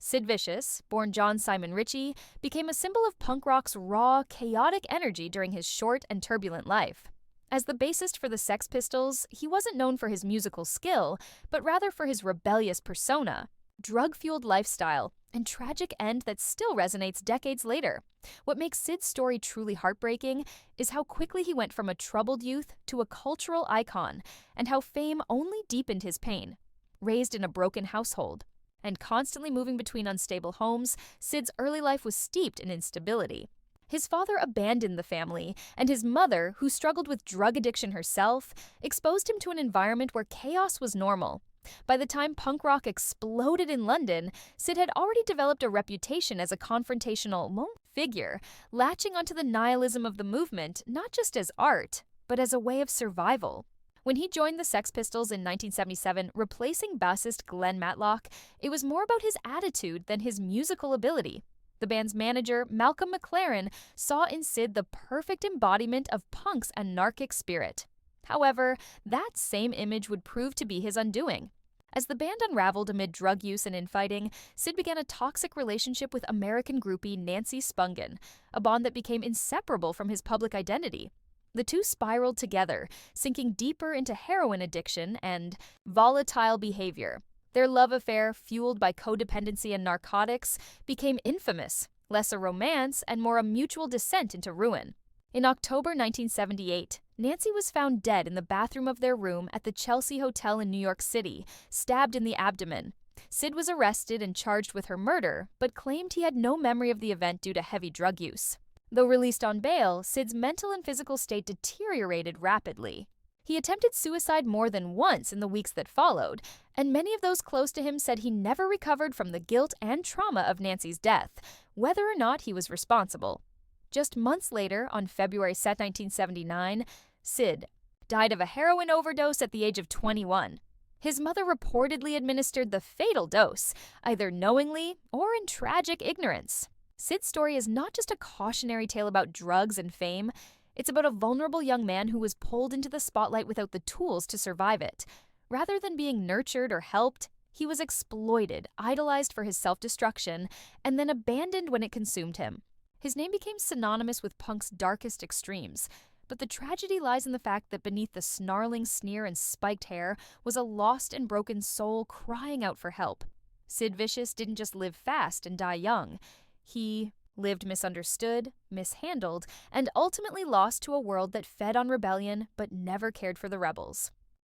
Sid Vicious, born John Simon Ritchie, became a symbol of punk rock's raw, chaotic energy during his short and turbulent life. As the bassist for the Sex Pistols, he wasn't known for his musical skill, but rather for his rebellious persona, drug-fueled lifestyle, and tragic end that still resonates decades later. What makes Sid's story truly heartbreaking is how quickly he went from a troubled youth to a cultural icon, and how fame only deepened his pain. Raised in a broken household, and constantly moving between unstable homes, Sid's early life was steeped in instability. His father abandoned the family, and his mother, who struggled with drug addiction herself, exposed him to an environment where chaos was normal. By the time punk rock exploded in London, Sid had already developed a reputation as a confrontational figure, latching onto the nihilism of the movement not just as art, but as a way of survival. When he joined the Sex Pistols in 1977, replacing bassist Glenn Matlock, it was more about his attitude than his musical ability. The band's manager, Malcolm McLaren, saw in Sid the perfect embodiment of punk's anarchic spirit. However, that same image would prove to be his undoing. As the band unraveled amid drug use and infighting, Sid began a toxic relationship with American groupie Nancy Spungen, a bond that became inseparable from his public identity. The two spiraled together, sinking deeper into heroin addiction and volatile behavior. Their love affair, fueled by codependency and narcotics, became infamous, less a romance and more a mutual descent into ruin. In October 1978, Nancy was found dead in the bathroom of their room at the Chelsea Hotel in New York City, stabbed in the abdomen. Sid was arrested and charged with her murder, but claimed he had no memory of the event due to heavy drug use. Though released on bail, Sid's mental and physical state deteriorated rapidly. He attempted suicide more than once in the weeks that followed, and many of those close to him said he never recovered from the guilt and trauma of Nancy's death, whether or not he was responsible. Just months later, on February 2, 1979, Sid died of a heroin overdose at the age of 21. His mother reportedly administered the fatal dose, either knowingly or in tragic ignorance. Sid's story is not just a cautionary tale about drugs and fame. It's about a vulnerable young man who was pulled into the spotlight without the tools to survive it. Rather than being nurtured or helped, he was exploited, idolized for his self-destruction, and then abandoned when it consumed him. His name became synonymous with punk's darkest extremes, but the tragedy lies in the fact that beneath the snarling sneer and spiked hair was a lost and broken soul crying out for help. Sid Vicious didn't just live fast and die young. He lived misunderstood, mishandled, and ultimately lost to a world that fed on rebellion but never cared for the rebels.